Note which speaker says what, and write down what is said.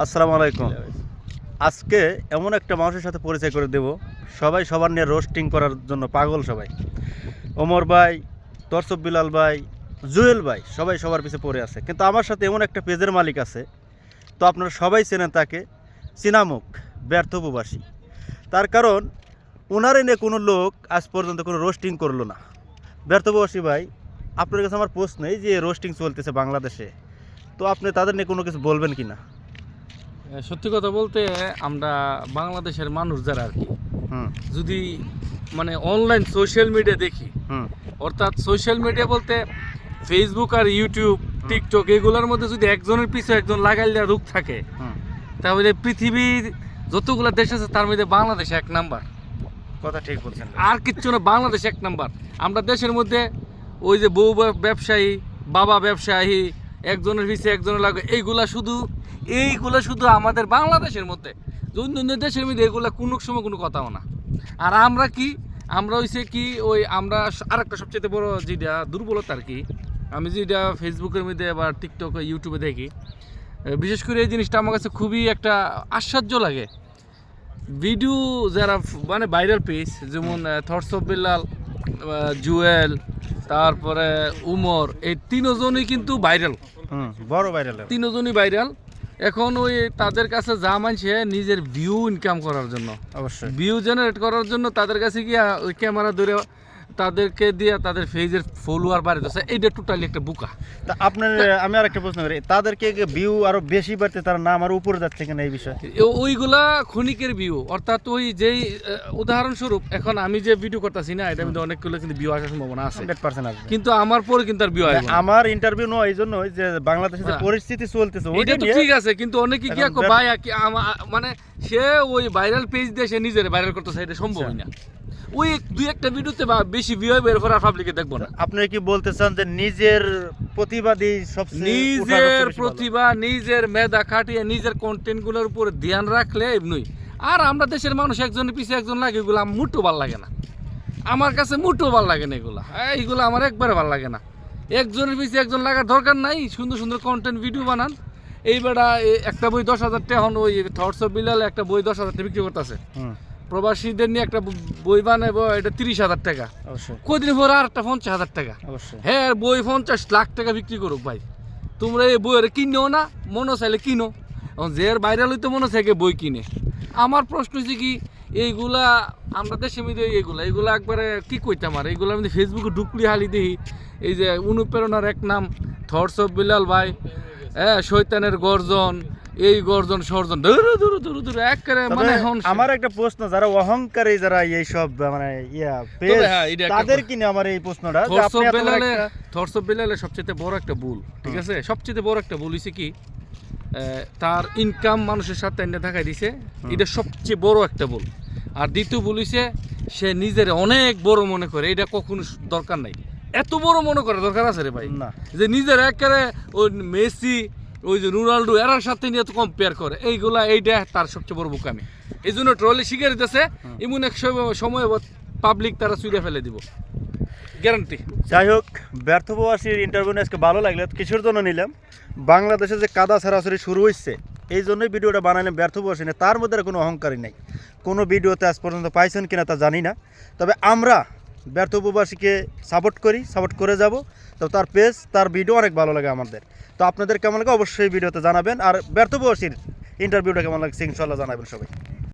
Speaker 1: আসসালামু আলাইকুম। আজকে এমন একটা মানুষের সাথে পরিচয় করে দেব, সবাই সবার নিয়ে রোস্টিং করার জন্য পাগল। সবাই ওমর ভাই, তরসব বিলাল ভাই, জুয়েল ভাই সবাই সবার পিছে পড়ে আছে। কিন্তু আমার সাথে এমন একটা পেজের মালিক আছে, তো আপনারা সবাই চেনেন তাকে, চিনামুখ ব্যর্থ উপবাসী। তার কারণ ওনারে নিয়ে কোনো লোক আজ পর্যন্ত কোনো রোস্টিং করলো না। ব্যর্থ উপবাসী ভাই, আপনার কাছে আমার প্রশ্ন, এই যে রোস্টিং চলতেছে বাংলাদেশে, তো আপনি তাদের নিয়ে কোনো কিছু বলবেন কি না?
Speaker 2: সত্যি কথা বলতে আমরা বাংলাদেশের মানুষ যারা আর কি
Speaker 1: হুম
Speaker 2: যদি মানে অনলাইন সোশ্যাল মিডিয়া দেখি,
Speaker 1: হুম
Speaker 2: অর্থাৎ সোশ্যাল মিডিয়া বলতে ফেসবুক আর ইউটিউব, টিকটক, এগুলোর মধ্যে যদি একজনের পিছনে একজন লাগাইলে রূপ থাকে,
Speaker 1: হুম
Speaker 2: তাহলে পৃথিবীর যতগুলো দেশ আছে তার মধ্যে বাংলাদেশ এক নাম্বার।
Speaker 1: কথা ঠিক বলছেন।
Speaker 2: আর কিচ্ছু না, বাংলাদেশ এক নাম্বার। আমরা দেশের মধ্যে ওই যে বউ ব্যবসায়ী, বাবা ব্যবসায়ী, একজনের পিছিয়ে একজনের লাগে, এইগুলা শুধু আমাদের বাংলাদেশের মধ্যে। অন্য দেশের মধ্যে এগুলা কোনো সময় কোনো কথাও না। আর আমরা হইছে কি ওই আমরা আরেকটা সবচেয়ে বড় যেটা দুর্বলতা আর কি, আমি যেটা ফেসবুকের মধ্যে বা টিকটক ইউটিউবে দেখি, বিশেষ করে এই জিনিসটা আমার কাছে খুবই একটা আশ্চর্য লাগে। ভিডিও যারা মানে ভাইরাল পেজ, যেমন থটস অফ বিল্লাল, জুয়েল, তারপরে উমর, এই তিনজনই কিন্তু ভাইরাল,
Speaker 1: বড় ভাইরাল,
Speaker 2: তিনজনই ভাইরাল। এখন ওই তাদের কাছে যা মানছে নিজের ভিউ ইনকাম করার জন্য,
Speaker 1: অবশ্যই
Speaker 2: ভিউ জেনারেট করার জন্য তাদের কাছে গিয়া ওই ক্যামেরা ধরে তাদেরকে দিয়ে তাদের পেজের ফলোয়ার বাড়িতেছে। এইটা টোটালি একটা বুকা।
Speaker 1: তা আপনার আমি আর একটা প্রশ্ন করি, তাদেরকে ভিউ আরো বেশি বাড়তে তার নাম আরো উপরে যাচ্ছে কিনা এই বিষয়ে?
Speaker 2: ওইগুলা ক্ষণিকের ভিউ, অর্থাৎ ওই যেই উদাহরণস্বরূপ এখন আমি যে ভিডিও করতেছি না, এটার মধ্যে অনেকগুলো কিন্তু ভিউ আসার সম্ভাবনা আছে,
Speaker 1: 100% আসবে।
Speaker 2: কিন্তু আমার পরে কিন্তু আর ভিউ আসবে না।
Speaker 1: আমার ইন্টারভিউ নয় এই জন্য যে বাংলাদেশে যে পরিস্থিতি চলতেছে
Speaker 2: এটা তো ঠিক আছে, কিন্তু অনেকে কি ভাই মানে সে ওই ভাইরাল পেজ দিয়ে সে নিজের ভাইরাল করতেছে, এটা সম্ভবই না। ওই দুই একটা ভিডিওতে বেশি ভিউ বের করে আর পাবলিকে দেখবো না।
Speaker 1: আপনি কি বলতে চান যে নিজের প্রতিবাদী সবচেয়ে
Speaker 2: নিজের প্রতিভা, নিজের মেধা খাটিয়ে নিজের কন্টেন্টগুলোর উপর ধ্যান রাখলে এমনি। আর আমরা দেশের মানুষ একজনের পিছিয়ে একজন লাগে, এগুলো আমার মোটেও ভালো লাগে না। আমার কাছে মোটেও ভালো লাগে না এইগুলো আমার একবারে ভালো লাগে না। একজনের পিছিয়ে একজন লাগার দরকার নাই, সুন্দর সুন্দর কন্টেন্ট ভিডিও বানান। এই বেড়া একটা বই 10,000 টাকা, এখন ওই থটস অফ বিল্লাল একটা বই 10,000 টাকা বিক্রি করতেছে। প্রবাসীদের নিয়ে একটা বই বানাবো, এটা 30,000 টাকা। কদিন পর আর একটা 50,000 টাকা। হ্যাঁ, বই 50 লাখ টাকা বিক্রি করুক ভাই, তোমরা এই বইয়ের কিনো না, মনে চাইলে কিনো। যে ভাইরাল হইতে মনে চাইকে বই কিনে। আমার প্রশ্ন হচ্ছে কি, এইগুলা আমরা দেশের মধ্যে এইগুলা একবারে কি কইতাম, আর এইগুলার মধ্যে ফেসবুকে ঢুকলি হালি দেখি এই যে অনুপ্রেরণার এক নাম থটস অফ বিল্লাল ভাই, হ্যাঁ, শয়তানের গর্জন, এই গর্জন সর্জন দূর একেবারে। মানে এখন
Speaker 1: আমার একটা প্রশ্ন, যারা অহংকারী, যারা এই সব মানে তাদের কিনে আমার এই প্রশ্নটা,
Speaker 2: থটস অফ বিল্লালের সবচেয়ে বড় একটা ভুল, ঠিক আছে, সবচেয়ে বড় একটা ভুল হইছে কি, তার ইনকাম মানুষের সাথে এনে দেখাই দিছে, এটা সবচেয়ে বড় একটা ভুল। আর দ্বিতীয় ভুল হইছে সে নিজের অনেক বড় মনে করে, এটা কখনো দরকার নাই। এত বড় মনে করে দরকার আছে রে ভাই, যে নিজের একেবারে ওই মেসি, ওই যে রোনাল্ডো, এরার সাথে নিয়ে তো কম্পেয়ার করে, এইটা তার সবচেয়ে বড় বোকামি। এই জন্য ট্রলি শিখে দিতেছে, এমন এক সময় পাবলিক তারা চুরিয়ে ফেলে দিব, গ্যারান্টি।
Speaker 1: যাই হোক, ব্যর্থ প্রবাসীর ইন্টারভিউ আজকে ভালো লাগলো, কিছুর জন্য নিলাম। বাংলাদেশে যে কাদা ছাড়াছড়ি শুরু হয়েছে, এই জন্যই ভিডিওটা বানালাম। ব্যর্থ প্রবাসী নেই, তার মধ্যে কোনো অহংকারী নেই। কোনো ভিডিওতে আজ পর্যন্ত পাইছেন কিনা তা জানি না, তবে আমরা ব্যর্থ উপবাসীকে সাপোর্ট করে যাব। তো তার পেজ, তার ভিডিও অনেক ভালো লাগে আমাদের। তো আপনাদের কেমন লাগে অবশ্যই ভিডিওতে জানাবেন, আর ব্যর্থ উপবাসীর ইন্টারভিউটা কেমন লাগছে ইনশাল্লাহ জানাবেন সবাই।